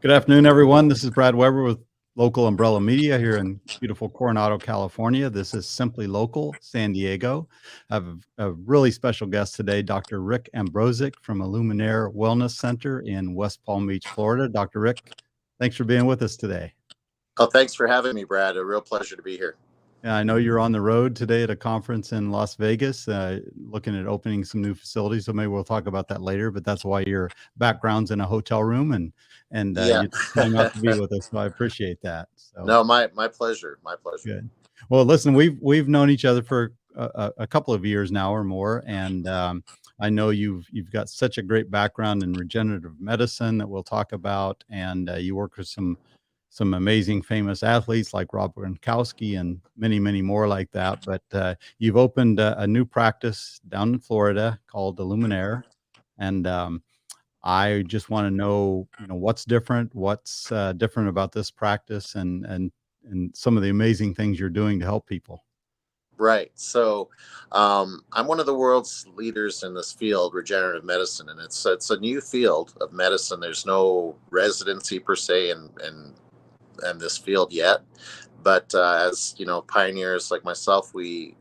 Good afternoon, everyone. This is Brad Weber with Local Umbrella Media here in beautiful Coronado, California. This is Simply Local, San Diego. I have a really special guest today, Dr. Rick Ambrozic from Illuminare Wellness Center in West Palm Beach, Florida. Dr. Rick, thanks for being with us today. Oh, thanks for having me, Brad. A real pleasure to be here. Yeah, I know you're on the road today at a conference in Las Vegas, looking at opening some new facilities. So maybe we'll talk about that later. But that's why your background's in a hotel room, and Yeah. you took time out to be with us. So I appreciate that. So No, my pleasure. My pleasure. good. Well, listen, we've known each other for a couple of years now or more, and I know you've got such a great background in regenerative medicine that we'll talk about, and you work with some amazing famous athletes like Rob Gronkowski and many, many more like that. But you've opened a new practice down in Florida called Illuminare. And I just want to know, what's different, what's different about this practice and some of the amazing things you're doing to help people. Right. So, I'm one of the world's leaders in this field, regenerative medicine, and it's a new field of medicine. There's no residency per se in this field yet, but as you know, pioneers like myself, we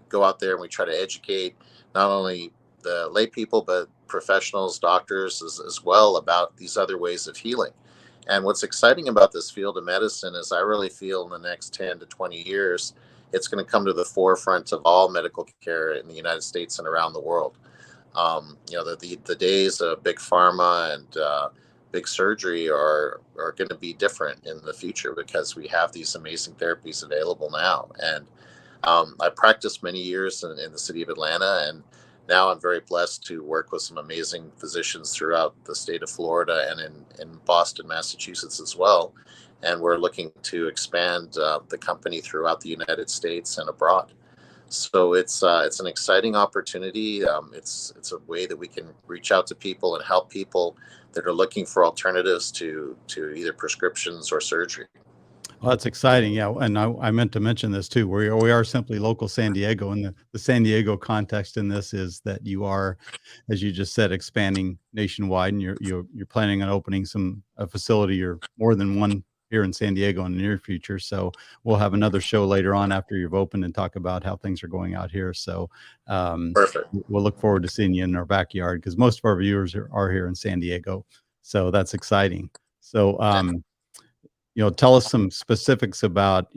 go out there and we try to educate not only the lay people but professionals, doctors as well about these other ways of healing. And what's exciting about this field of medicine is I really feel in the next 10 to 20 years, it's going to come to the forefront of all medical care in the United States and around the world. The days of big pharma and big surgery are going to be different in the future because we have these amazing therapies available now. And I practiced many years in the city of Atlanta, and now I'm very blessed to work with some amazing physicians throughout the state of Florida and in Boston, Massachusetts as well. And we're looking to expand the company throughout the United States and abroad. So it's an exciting opportunity. It's a way that we can reach out to people and help people that are looking for alternatives to either prescriptions or surgery. Well, that's exciting. Yeah. And I meant to mention this too. We are Simply Local San Diego. And the San Diego context in this is that you are, as you just said, expanding nationwide, and you're planning on opening a facility or more than one here in San Diego in the near future. So we'll have another show later on after you've opened and talk about how things are going out here. So Perfect. we'll look forward to seeing you in our backyard because most of our viewers are here in San Diego. So that's exciting. So, tell us some specifics about,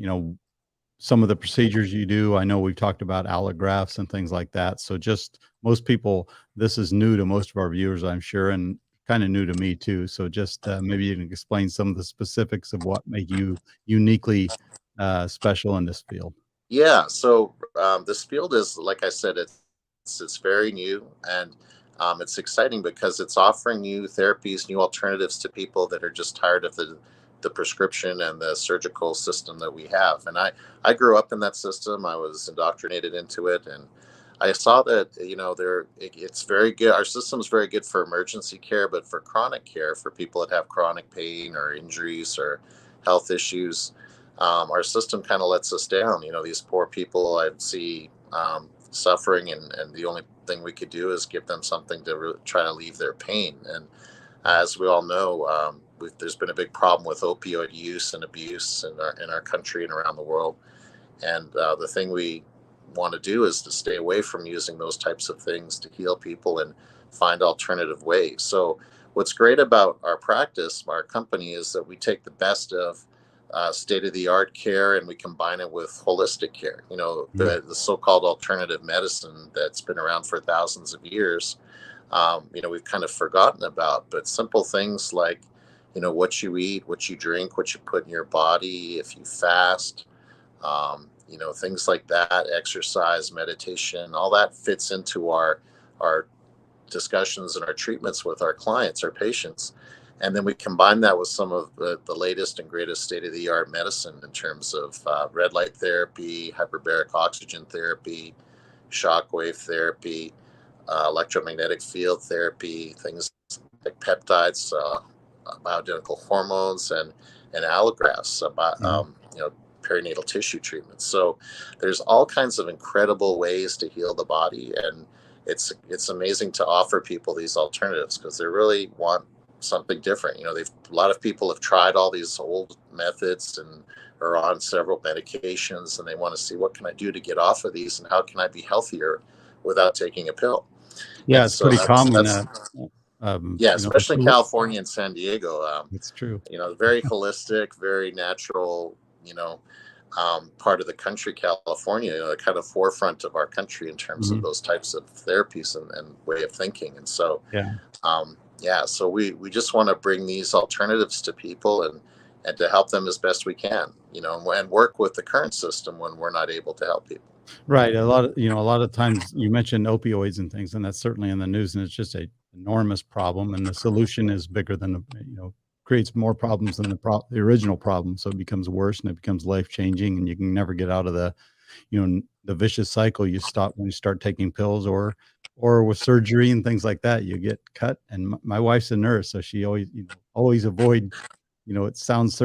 some of the procedures you do. I know we've talked about allografts and things like that. So just most people, this is new to most of our viewers, I'm sure, and kind of new to me too. So just maybe you can explain some of the specifics of what make you uniquely special in this field. Yeah. So this field is, like I said, it's very new, and it's exciting because it's offering new therapies, new alternatives to people that are just tired of the prescription and the surgical system that we have. And I grew up in that system. I was indoctrinated into it, and I saw that it's very good. Our system is very good for emergency care, but for chronic care, for people that have chronic pain or injuries or health issues, our system kind of lets us down. These poor people I see suffering, and the only thing we could do is give them something to try to leave their pain. And as we all know, there's been a big problem with opioid use and abuse in our country and around the world. And the thing we want to do is to stay away from using those types of things to heal people and find alternative ways. So what's great about our practice, our company, is that we take the best of state-of-the-art care and we combine it with holistic care. The so-called alternative medicine that's been around for thousands of years, we've kind of forgotten about. But simple things like, what you eat, what you drink, what you put in your body, if you fast, things like that, exercise, meditation, all that fits into our discussions and our treatments with our clients, our patients. And then we combine that with some of the latest and greatest state-of-the-art medicine in terms of red light therapy, hyperbaric oxygen therapy, shockwave therapy, electromagnetic field therapy, things like peptides, bioidentical hormones, and allografts, perinatal tissue treatments. So there's all kinds of incredible ways to heal the body, and it's amazing to offer people these alternatives because they really want something different. A lot of people have tried all these old methods and are on several medications, and they want to see, what can I do to get off of these, and how can I be healthier without taking a pill? Yeah, And it's so pretty common. that's yeah, You know, especially in California and San Diego. it's true. Very holistic, very natural. Part of the country, California, kind of forefront of our country in terms of Mhm. those types of therapies and way of thinking. And so, Yeah. yeah, so we just want to bring these alternatives to people, and to help them as best we can, and work with the current system when we're not able to help people. Right. A lot of times you mentioned opioids and things, and that's certainly in the news, and it's just a enormous problem, and the solution is bigger than creates more problems than the original problem, so it becomes worse and it becomes life changing, and you can never get out of the vicious cycle. You stop when you start taking pills, or with surgery and things like that, you get cut. And my wife's a nurse, so she always avoid. It sounds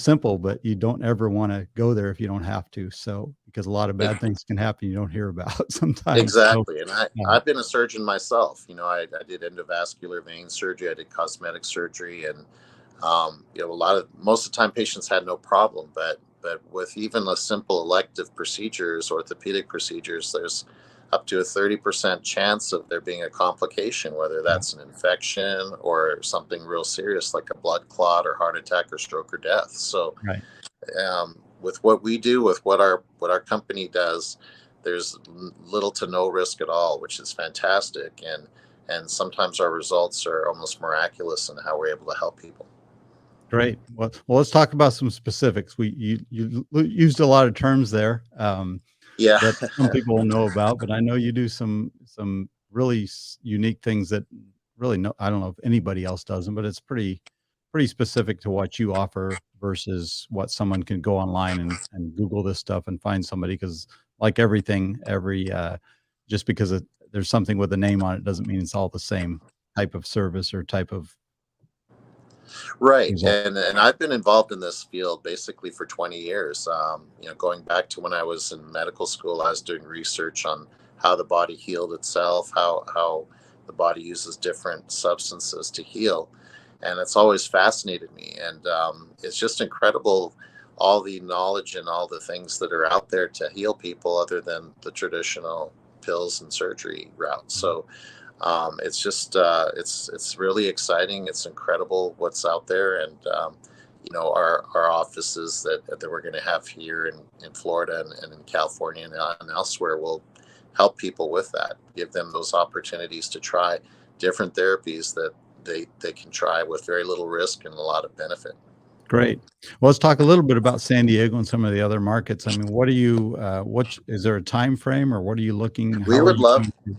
simple, but you don't ever want to go there if you don't have to. So, because a lot of bad things can happen you don't hear about sometimes. So, Exactly. And uh, I've been a surgeon myself. I did endovascular vein surgery, I did cosmetic surgery, and most of the time patients had no problem. But with even a simple elective procedures, orthopedic procedures, there's up to a 30% chance of there being a complication, whether yeah, that's an infection or something real serious like a blood clot or heart attack or stroke or death. So right. with what we do, with what our company does, there's little to no risk at all, which is fantastic. And sometimes our results are almost miraculous in how we're able to help people. Great. Well, let's talk about some specifics. You used a lot of terms there, Yeah. that some people will know about, but I know you do some really unique things that really no, I don't know if anybody else does them, but it's pretty specific to what you offer versus what someone can go online and Google this stuff and find somebody. Because like everything, just because there's something with a name on it doesn't mean it's all the same type of service or type of Right. result. And I've been involved in this field basically for 20 years. Going back to when I was in medical school, I was doing research on how the body healed itself, how the body uses different substances to heal. And it's always fascinated me. And it's just incredible, all the knowledge and all the things that are out there to heal people other than the traditional pills and surgery route. So it's just it's really exciting. It's incredible what's out there. And our offices that we're going to have here in Florida and in California and elsewhere will help people with that, give them those opportunities to try different therapies that they can try with very little risk and a lot of benefit. Great. Well, let's talk a little bit about San Diego and some of the other markets. I mean, what are you, is there a time frame, or what are you looking, we how are would you love trying to?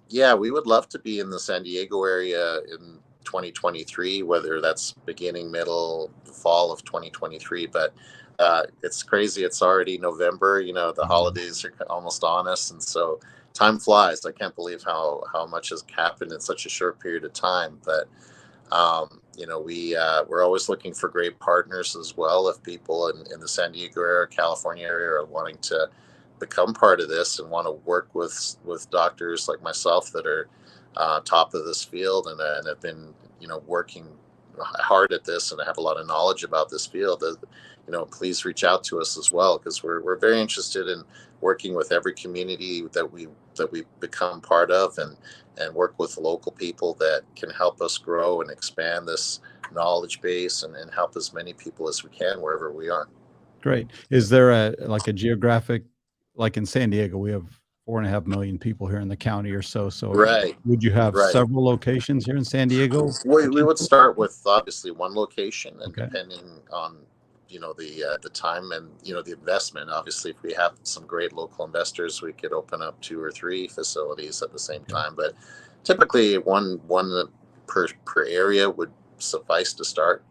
Yeah, we would love to be in the San Diego area in 2023, whether that's beginning, middle, fall of 2023. But it's crazy. It's already November. The holidays are almost on us. And so time flies. I can't believe how much has happened in such a short period of time. But we're always looking for great partners as well. If people in the San Diego area, California area are wanting to become part of this and want to work with doctors like myself that are top of this field and have been working hard at this and have a lot of knowledge about this field, please reach out to us as well, because we're very interested in working with every community that we become part of, and work with local people that can help us grow and expand this knowledge base, and help as many people as we can wherever we are. Great. Is there like a geographic, like in San Diego, we have 4.5 million people here in the county or so. So Right. would you have Right. several locations here in San Diego? We would start with obviously one location, and Okay. depending on the time and the investment. Obviously, if we have some great local investors, we could open up 2 or 3 facilities at the same Okay. time. But typically, one per area would suffice to start.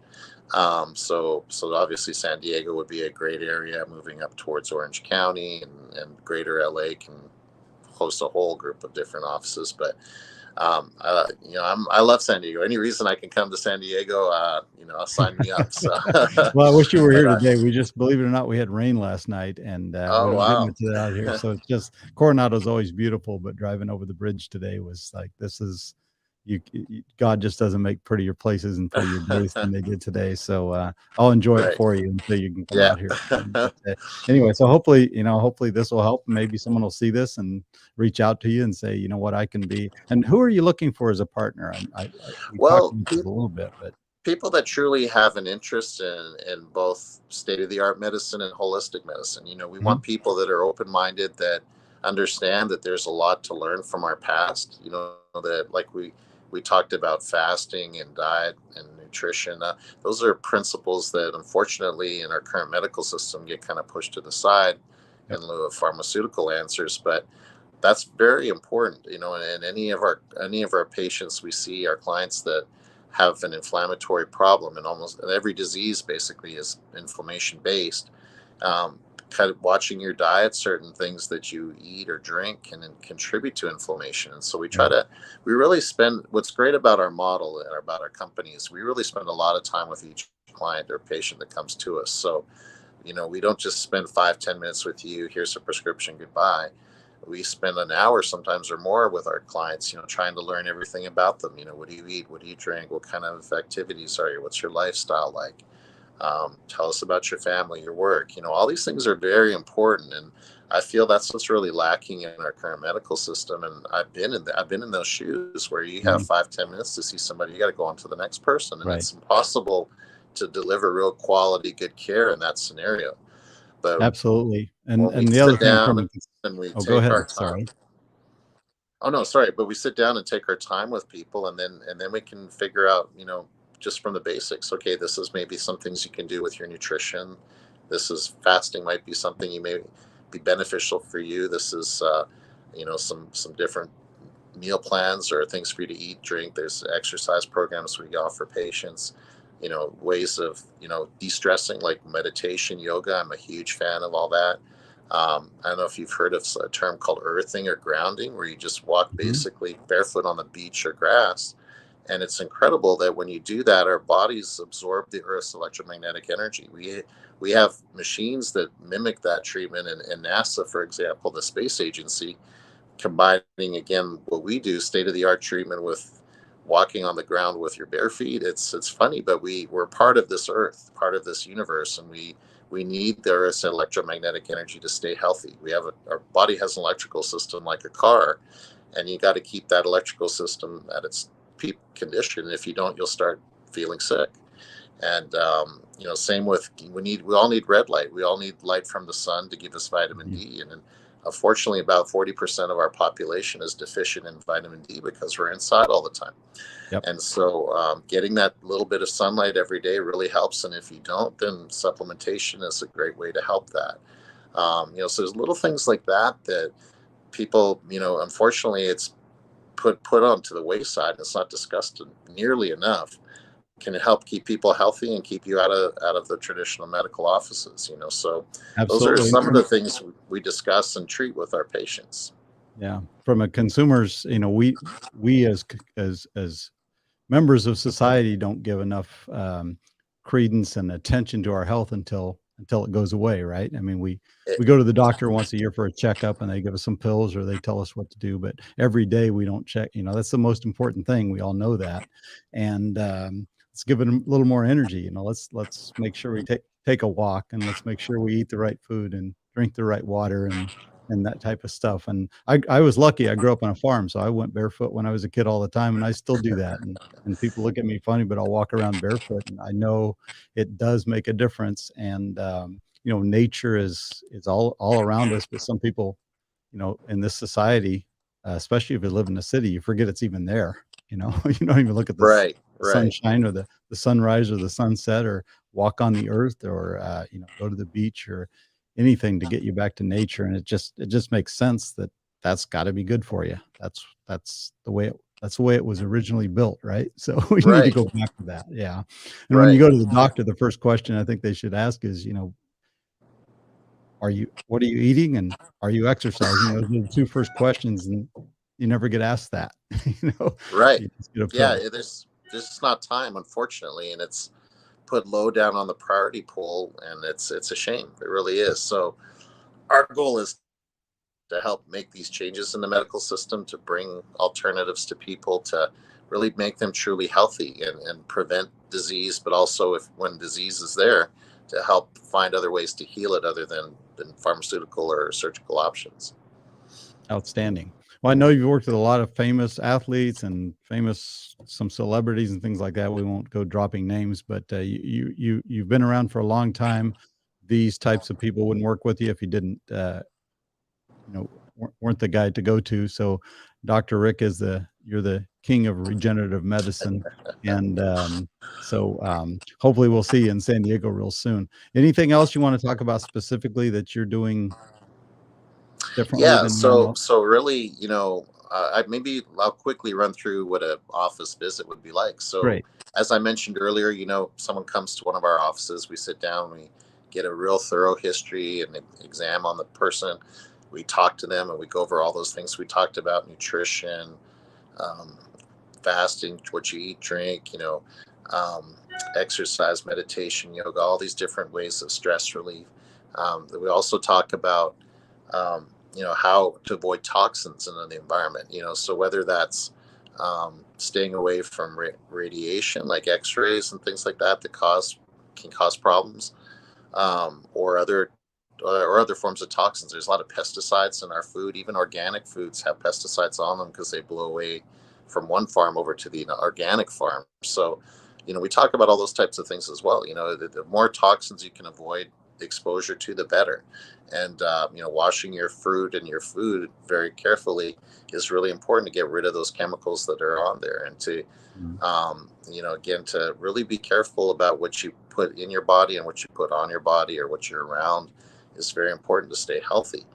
So obviously, San Diego would be a great area. Moving up towards Orange County and Greater LA can host a whole group of different offices. But I love San Diego. Any reason I can come to San Diego, sign me up. So, Well, I wish you were but here today. We just, believe it or not, we had rain last night, and we oh don't get wow, much of that out here. So it's just, Coronado's always beautiful, but driving over the bridge today was like, this is God just doesn't make prettier places and prettier days than they did today. So I'll enjoy it Right. for you until you can come Yeah. out here. But anyway, so hopefully, hopefully this will help. Maybe someone will see this and reach out to you and say, you know what, I can be. And who are you looking for as a partner? We talked Well, about this a little bit, but people that truly have an interest in both state of the art medicine and holistic medicine. We mhm, want people that are open minded, that understand that there's a lot to learn from our past. That, like we talked about fasting and diet and nutrition. Those are principles that unfortunately in our current medical system get kind of pushed to the side yep, in lieu of pharmaceutical answers. But that's very important, and any of our patients, we see our clients that have an inflammatory problem, and almost every disease basically is inflammation based. Kind of watching your diet, certain things that you eat or drink can contribute to inflammation. And so yeah, we really spend, what's great about our model and about our company is we really spend a lot of time with each client or patient that comes to us. So we don't just spend 5-10 minutes with you, here's a prescription, goodbye. We spend an hour sometimes or more with our clients, trying to learn everything about them. What do you eat, what do you drink, what kind of activities are you, what's your lifestyle like, tell us about your family, your work. All these things are very important, and I feel that's what's really lacking in our current medical system. And I've been in those shoes where you have mhm, 5-10 minutes to see somebody, you got to go on to the next person, and right, it's impossible to deliver real quality good care in that scenario. But absolutely. And when we the other sit thing down from and we oh, go take ahead. our time. Sorry. Oh no, sorry, but we sit down and take our time with people, and then we can figure out, just from the basics. Okay, this is maybe some things you can do with your nutrition. This is fasting might be something you may be beneficial for you. This is, some different meal plans or things for you to eat, drink. There's exercise programs we offer patients. Ways of de-stressing, like meditation, yoga. I'm a huge fan of all that. I don't know if you've heard of a term called earthing or grounding, where you just walk Mhm, basically barefoot on the beach or grass. And it's incredible that when you do that, our bodies absorb the Earth's electromagnetic energy. We have machines that mimic that treatment, and NASA, for example, the space agency, combining again what we do, state of the art treatment, with walking on the ground with your bare feet. It's funny, but we're part of this earth, part of this universe, and we need the earth's electromagnetic energy to stay healthy. Our body has an electrical system like a car, and you got to keep that electrical system at its peak condition. If you don't, you'll start feeling sick. And same with, we all need red light. We all need light from the sun to give us vitamin mhm, D. And unfortunately, about 40% of our population is deficient in vitamin D because we're inside all the time. yep, And so getting that little bit of sunlight every day really helps. And if you don't, then supplementation is a great way to help that. So there's little things like that people, unfortunately, it's put onto the wayside. It's not discussed nearly enough. Can help keep people healthy and keep you out of the traditional medical offices. So those are absolutely. And some of the things we discuss and treat with our patients. yeah, from a consumers, we as members of society don't give enough credence and attention to our health until it goes away, right? I mean, It, we go to the doctor once a year for a checkup, and they give us some pills or they tell us what to do, but every day we don't check. That's the most important thing. We all know that, and let's give it a little more energy. Let's make sure we take a walk, and let's make sure we eat the right food and drink the right water and that type of stuff. And I was lucky. I grew up on a farm, so I went barefoot when I was a kid all the time, and I still do that. And people look at me funny, but I'll walk around barefoot, and I know it does make a difference. And nature is all around us, but some people, in this society, especially if you live in a city, you forget it's even there. You don't even look at right, the right, sunshine or the sunrise or the sunset or walk on the earth or go to the beach or anything to get you back to nature. And it just makes sense that that's got to be good for you. That's the way it was originally built, right? So we need to right, go back to that. Yeah. And when you right, go to the doctor, the first question I think they should ask is, what are you eating and are you exercising? Those are the two first questions, and you never get asked that. right. You just get a Yeah, pill. there's just not time, unfortunately, and it's put low down on the priority pool, and it's a shame. It really is. So our goal is to help make these changes in the medical system, to bring alternatives to people, to really make them truly healthy and prevent disease, but also if when disease is there, to help find other ways to heal it other than pharmaceutical or surgical options. Outstanding. Well, I know you've worked with a lot of famous athletes and some celebrities and things like that. We won't go dropping names, but you've been around for a long time. These types of people wouldn't work with you if you didn't, weren't the guy to go to. So, Dr. Rick you're the king of regenerative medicine, and hopefully we'll see you in San Diego real soon. Anything else you want to talk about specifically that you're doing differently Yeah, than anyone else? so really, I'll quickly run through what an office visit would be like. So, Great. as I mentioned earlier, someone comes to one of our offices, we sit down, we get a real thorough history and exam on the person. We talk to them and we go over all those things we talked about: nutrition, um, fasting, what you eat, drink, um, exercise, meditation, yoga, all these different ways of stress relief. We also talk about how to avoid toxins in the environment. So whether that's staying away from radiation, like X-rays and things like that, can cause problems, or other forms of toxins. There's a lot of pesticides in our food. Even organic foods have pesticides on them because they blow away from one farm over to the organic farm. So, we talk about all those types of things as well. The more toxins you can avoid exposure to, the better. And washing your fruit and your food very carefully is really important to get rid of those chemicals that are on there, and to again, to really be careful about what you put in your body and what you put on your body or what you're around is very important to stay healthy.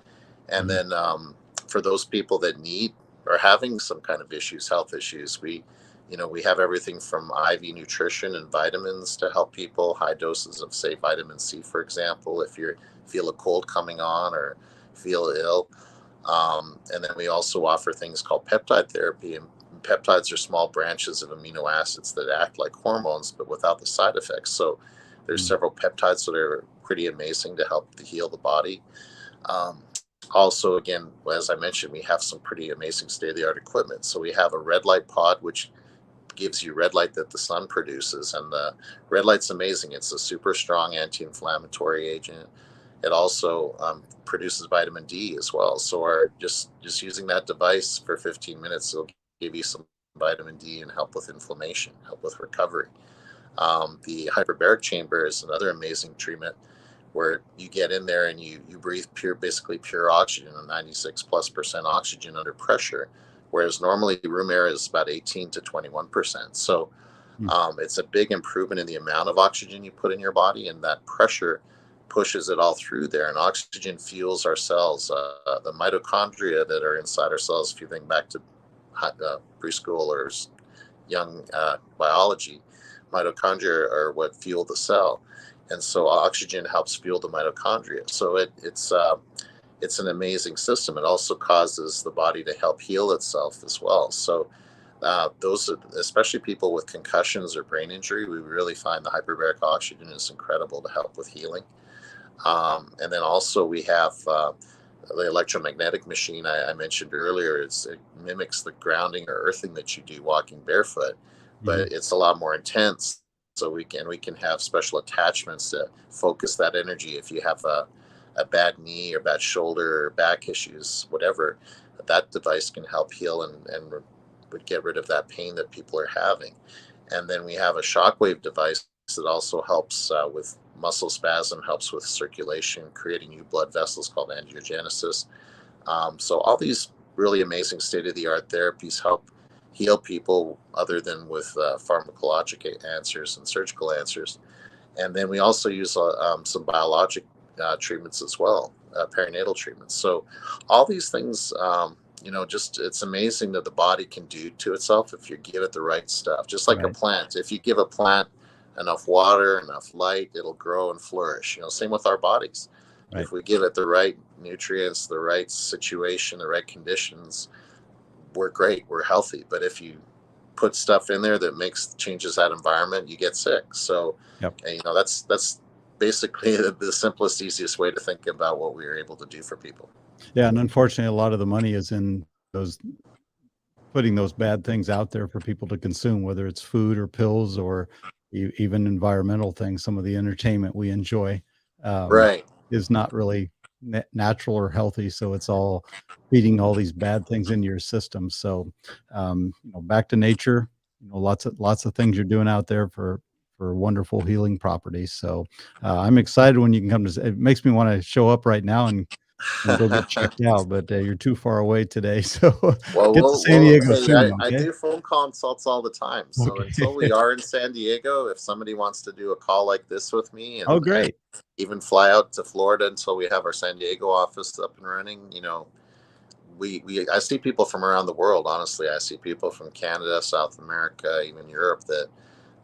And Mhm. then for those people that need or having some kind of health issues, we have everything from IV nutrition and vitamins to help people, high doses of, say, vitamin C, for example, if you feel a cold coming on or feel ill. And then we also offer things called peptide therapy. And peptides are small branches of amino acids that act like hormones, but without the side effects. So there's Mm. several peptides that are pretty amazing to help to heal the body. Um, Also, again, as I mentioned, we have some pretty amazing state-of-the-art equipment. So we have a red light pod, which gives you red light that the sun produces, and the red light's amazing. It's a super strong anti-inflammatory agent. It also produces vitamin D as well. So just using that device for 15 minutes, it'll give you some vitamin D and help with inflammation, help with recovery. The hyperbaric chamber is another amazing treatment where you get in there and you breathe basically pure oxygen, 96+% oxygen under pressure, whereas normally room air is about 18 to 21%. So Mm. it's a big improvement in the amount of oxygen you put in your body, and that pressure pushes it all through there. And oxygen fuels our cells, the mitochondria that are inside our cells. If you think back to preschool or young biology, mitochondria are what fuel the cell, and so oxygen helps fuel the mitochondria. So it's an amazing system. It also causes the body to help heal itself as well. So especially people with concussions or brain injury, we really find the hyperbaric oxygen is incredible to help with healing. And then also we have the electromagnetic machine I mentioned earlier. It mimics the grounding or earthing that you do walking barefoot, Mhm. but it's a lot more intense. So we can have special attachments to focus that energy. If you have a bad knee or bad shoulder or back issues, whatever, that device can help heal and would get rid of that pain that people are having. And then we have a shockwave device that also helps with muscle spasm, helps with circulation, creating new blood vessels called angiogenesis. So all these really amazing state-of-the-art therapies help heal people other than with pharmacologic answers and surgical answers. And then we also use some biologic treatments as well, perinatal treatments. So all these things, just it's amazing that the body can do to itself if you give it the right stuff. Just like a Right. plant, if you give a plant enough water, enough light, it'll grow and flourish. Same with our bodies. Right. If we give it the right nutrients, the right situation, the right conditions, we're great, we're healthy. But if you put stuff in there that makes changes that environment, you get sick. So, Yep. and, that's basically the simplest, easiest way to think about what we are able to do for people. Yeah, and unfortunately, a lot of the money is in those putting those bad things out there for people to consume, whether it's food or pills or even environmental things. Some of the entertainment we enjoy um, Right. is not really natural or healthy. So it's all feeding all these bad things into your system. So, back to nature. Lots of things you're doing out there for wonderful healing properties. So I'm excited when you can come to. It makes me want to show up right now and go get checked out, but you're too far away today. So Well, get to San Diego hey, soon, I okay? do phone consults all the time. So Okay. until we are in San Diego, if somebody wants to do a call like this with me Oh, and great. even fly out to Florida until we have our San Diego office up and running, I see people from around the world. Honestly, I see people from Canada, South America, even Europe that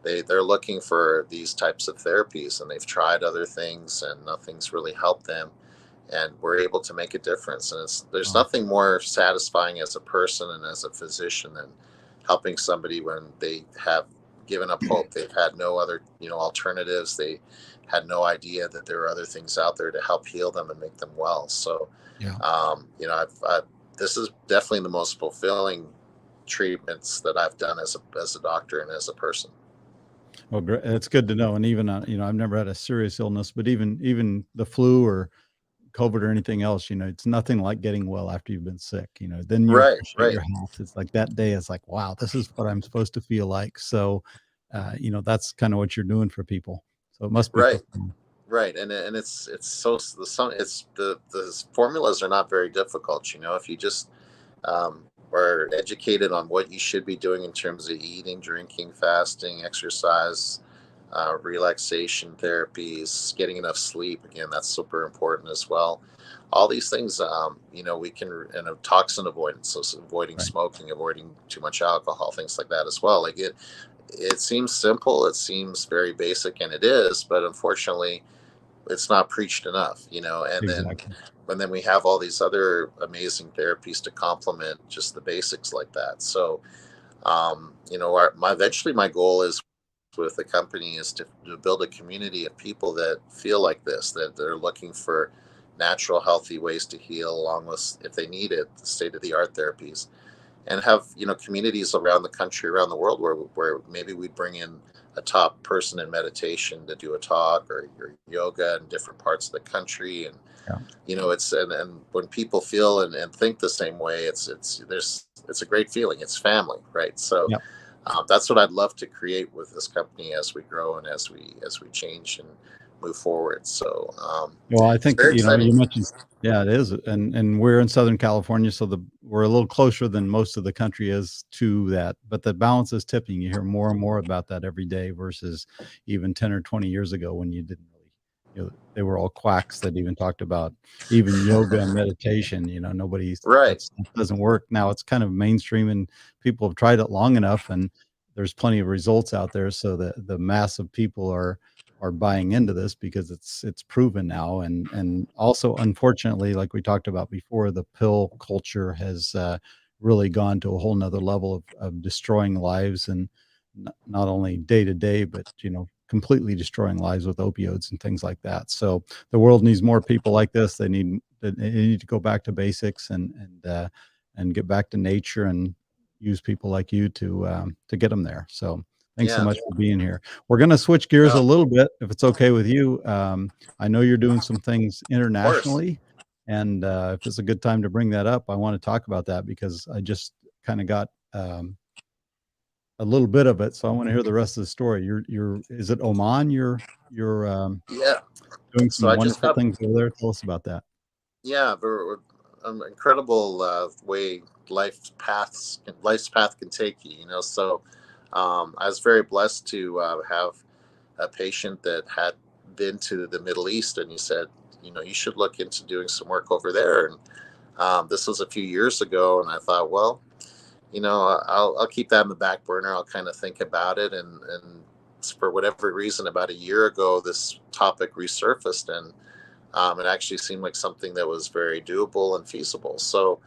they're looking for these types of therapies, and they've tried other things and nothing's really helped them, and we're able to make a difference. And there's Oh, nothing more satisfying as a person and as a physician than helping somebody when they have given up hope. They've had no other alternatives. They had no idea that there are other things out there to help heal them and make them well. So yeah. I've this is definitely the most fulfilling treatments that I've done as a doctor and as a person. Well, great. It's good to know. And even, I've never had a serious illness, but even the flu or COVID or anything else, it's nothing like getting well after you've been sick. Then you Right, appreciate right, your health. It's like that day is like, wow, this is what I'm supposed to feel like. So, that's kind of what you're doing for people. So it must be right. fulfilling. Right, and it's so the some it's the formulas are not very difficult. If you just are educated on what you should be doing in terms of eating, drinking, fasting, exercise, relaxation therapies, getting enough sleep. Again, that's super important as well. All these things, we can, toxin avoidance, so avoiding Right. smoking, avoiding too much alcohol, things like that as well. Like it seems simple, it seems very basic, and it is, but unfortunately it's not preached enough, Exactly. and then we have all these other amazing therapies to complement just the basics like that. So my eventually my goal is with the company is to build a community of people that feel like this, that they're looking for natural healthy ways to heal, along with, if they need it, state of the art therapies, and have communities around the country, around the world, where maybe we bring in a top person in meditation to do a talk, or yoga in different parts of the country. And Yeah. it's and when people feel and think the same way, it's a great feeling. It's family, right? So Yeah. that's what I'd love to create with this company as we grow and as we change and move forward. So Well, I it's think, very exciting. you mentioned, yeah, it is. And we're in Southern California, so we're a little closer than most of the country is to that. But the balance is tipping. You hear more and more about that every day versus even 10 or 20 years ago when you didn't really, they were all quacks that even talked about even yoga and meditation. Nobody's Right, that stuff doesn't work. Now it's kind of mainstream and people have tried it long enough and there's plenty of results out there. So the mass of people are buying into this because it's proven now. And also, unfortunately, like we talked about before, the pill culture has really gone to a whole nother level of destroying lives, and not only day to day, but completely destroying lives with opioids and things like that. So the world needs more people like this. They need to go back to basics and get back to nature and use people like you to get them there. So thanks so yeah. much for being here. We're going to switch gears a Well, little bit, if it's okay with you. I know you're doing some things of course. internationally, and if it's a good time to bring that up, I want to talk about that because I just kind of got a little bit of it, so I want to hear the rest of the story. Is it Oman? You're Yeah. doing So some I just wonderful got, things over there. Tell us about that. yeah, incredible way life's path can take you. So I was very blessed to have a patient that had been to the Middle East, and he said, you should look into doing some work over there. And this was a few years ago, and I thought, well, I'll keep that in the back burner. I'll kind of think about it, and for whatever reason, about a year ago, this topic resurfaced, and it actually seemed like something that was very doable and feasible. So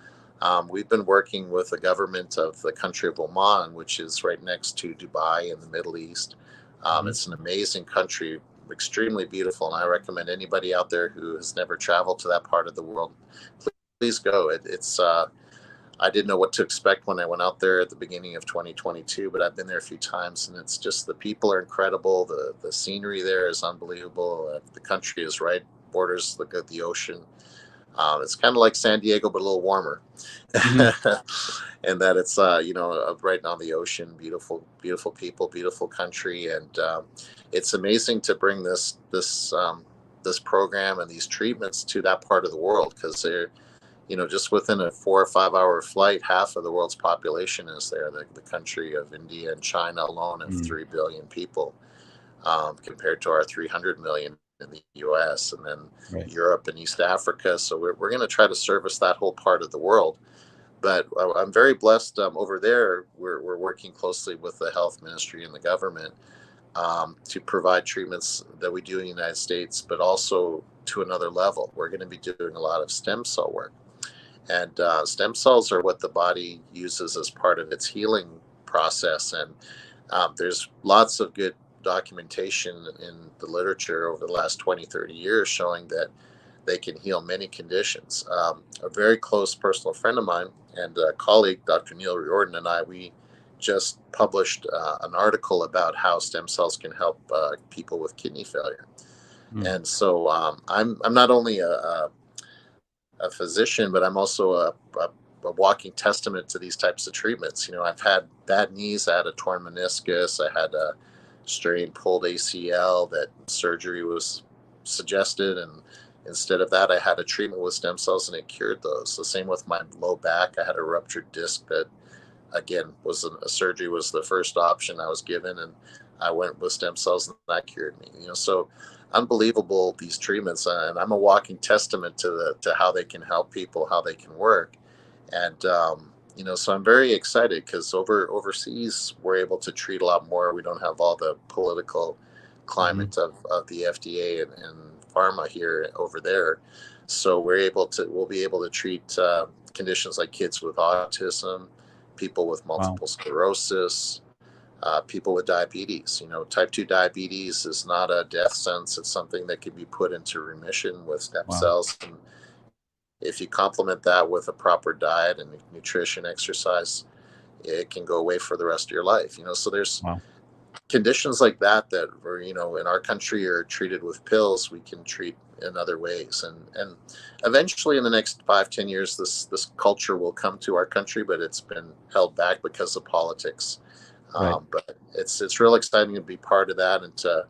we've been working with the government of the country of Oman, which is right next to Dubai in the Middle East. Mhm. It's an amazing country, extremely beautiful, and I recommend anybody out there who has never traveled to that part of the world, please go. It's I didn't know what to expect when I went out there at the beginning of 2022, but I've been there a few times, and it's just the people are incredible. The scenery there is unbelievable. The country is right borders the ocean. It's kind of like San Diego, but a little warmer, Mhm. and that it's right on the ocean. Beautiful, beautiful people, beautiful country, and it's amazing to bring this program and these treatments to that part of the world, because they're just within a 4 or 5 hour flight, half of the world's population is there. The country of India and China alone have Mm. 3 billion people, compared to our 300 million in the US, and then Right. Europe and East Africa. So we're going to try to service that whole part of the world. But I'm very blessed. Over there, we're working closely with the health ministry and the government, to provide treatments that we do in the United States, but also to another level. We're going to be doing a lot of stem cell work. And stem cells are what the body uses as part of its healing process. And there's lots of good documentation in the literature over the last 20, 30 years showing that they can heal many conditions. A very close personal friend of mine and a colleague, Dr. Neil Riordan, and we just published an article about how stem cells can help people with kidney failure. Mm. And so I'm not only a physician, but I'm also a walking testament to these types of treatments. I've had bad knees, I had a torn meniscus, I had a strained pulled ACL that surgery was suggested, and instead of that, I had a treatment with stem cells and it cured those. The same with my low back. I had a ruptured disc that, again, was a surgery was the first option I was given, and I went with stem cells and that cured me. So unbelievable, these treatments, and I'm a walking testament to how they can help people, how they can work. And so I'm very excited because overseas we're able to treat a lot more. We don't have all the political Mhm. climate of the FDA and pharma here over there. So we'll be able to treat conditions like kids with autism, people with Wow. multiple sclerosis, people with diabetes. Type 2 diabetes is not a death sentence. It's something that can be put into remission with stem Wow. cells. And if you complement that with a proper diet and nutrition, exercise, it can go away for the rest of your life. So there's Wow. conditions like that were, in our country are treated with pills. We can treat in other ways. And eventually in the next 5, 10 years, this culture will come to our country, but it's been held back because of politics. Right. But it's real exciting to be part of that and to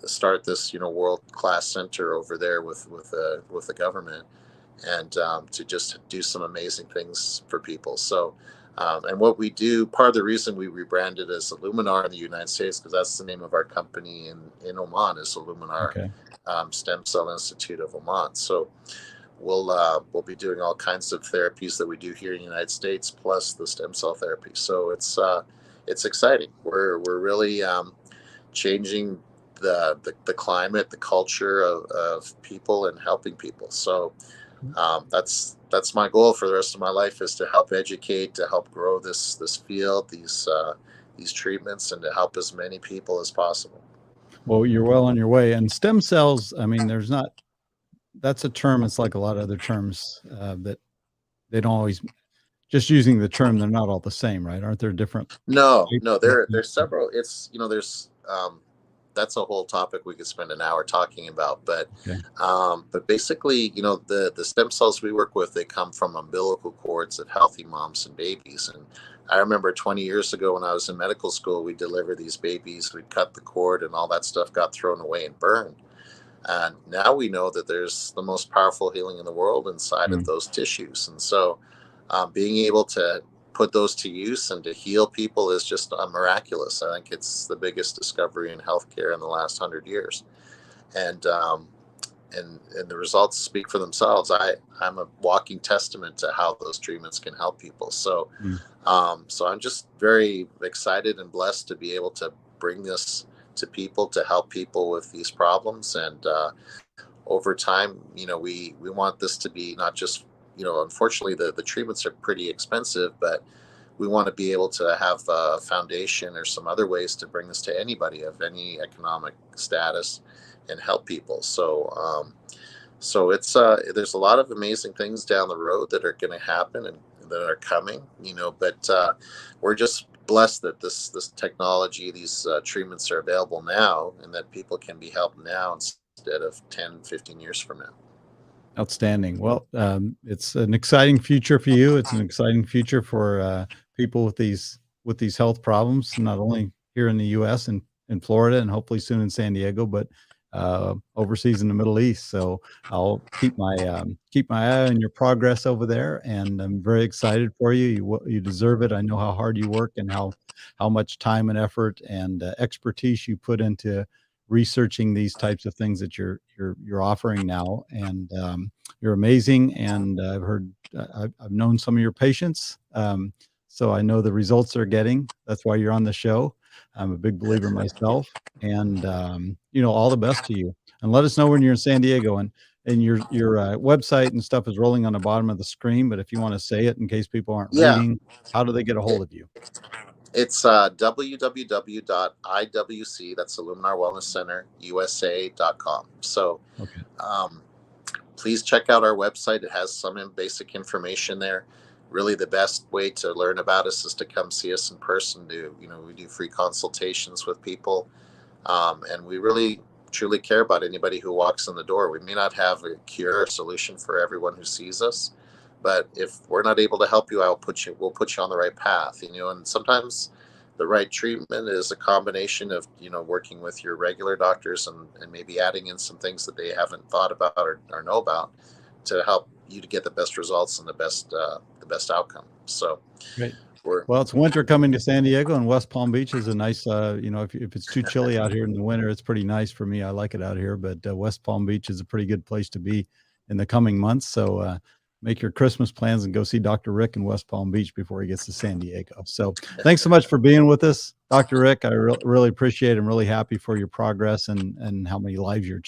start this world class center over there with the government, and to just do some amazing things for people. So and what we do, part of the reason we rebranded as Illuminare in the United States, because that's the name of our company in Oman, is Illuminare Okay. Stem Cell Institute of Oman. So we'll be doing all kinds of therapies that we do here in the United States, plus the stem cell therapy. So it's exciting. We're really changing the climate, the culture of people, and helping people. So that's my goal for the rest of my life, is to help educate, to help grow this field, these treatments, and to help as many people as possible. Well, you're well on your way. And stem cells, I mean, there's not that's a term, it's like a lot of other terms, that they don't always just using the term, they're not all the same, right? Aren't there different No, types no, of there's several. It's there's that's a whole topic we could spend an hour talking about. Okay. But basically, the stem cells we work with, they come from umbilical cords of healthy moms and babies. And I remember 20 years ago when I was in medical school, we delivered these babies, we'd cut the cord, and all that stuff got thrown away and burned. And now we know that there's the most powerful healing in the world inside of Mm. those tissues. And so being able to put those to use and to heal people is just miraculous. I think it's the biggest discovery in healthcare in the last 100 years. And and the results speak for themselves. I'm a walking testament to how those treatments can help people. So Mm. so I'm just very excited and blessed to be able to bring this to people, to help people with these problems. And over time, we want this to be not just, unfortunately the treatments are pretty expensive, but we want to be able to have a foundation or some other ways to bring this to anybody of any economic status and help people. So it's there's a lot of amazing things down the road that are going to happen, and that are coming, but we're just blessed that this technology, these treatments are available now, and that people can be helped now instead of 10, 15 years from now. Outstanding. Well, it's an exciting future for you. It's an exciting future for people with these health problems, not only here in the U.S. and in Florida, and hopefully soon in San Diego, but overseas in the Middle East. So I'll keep my eye on your progress over there, and I'm very excited for you. You deserve it. I know how hard you work and how much time and effort and expertise you put into researching these types of things that you're offering now, and you're amazing. And I've known some of your patients, so I know the results they're getting. That's why you're on the show. I'm a big believer myself, and all the best to you. And let us know when you're in San Diego. And your website and stuff is rolling on the bottom of the screen. But if you want to say it in case people aren't Yeah, reading, how do they get a hold of you? it's www.iwc, that's Illuminare Wellness Center, USA.com. So Okay. um, please check out our website. It has some basic information there. Really, the best way to learn about us is to come see us in person. We do free consultations with people, and we really truly care about anybody who walks in the door. We may not have a cure or solution for everyone who sees us, but if we're not able to help you, we'll put you on the right path. And sometimes the right treatment is a combination of working with your regular doctors and maybe adding in some things that they haven't thought about or know about to help you to get the best results and the best outcome. So Great. we're Well, it's winter coming to San Diego, and West Palm Beach is a nice, if it's too chilly out here in the winter, it's pretty nice for me. I like it out here, but West Palm Beach is a pretty good place to be in the coming months. So make your Christmas plans and go see Dr. Rick in West Palm Beach before he gets to San Diego. So thanks so much for being with us, Dr. Rick. I really appreciate it. I'm really happy for your progress and how many lives you're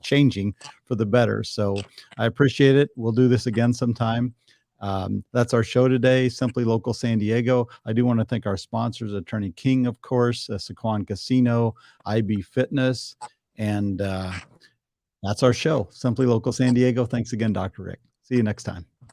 changing for the better. So I appreciate it. We'll do this again sometime. That's our show today, Simply Local San Diego. I do want to thank our sponsors, Attorney King, of course, Sequan Casino, IB Fitness, and that's our show, Simply Local San Diego. Thanks again, Dr. Rick. See you next time.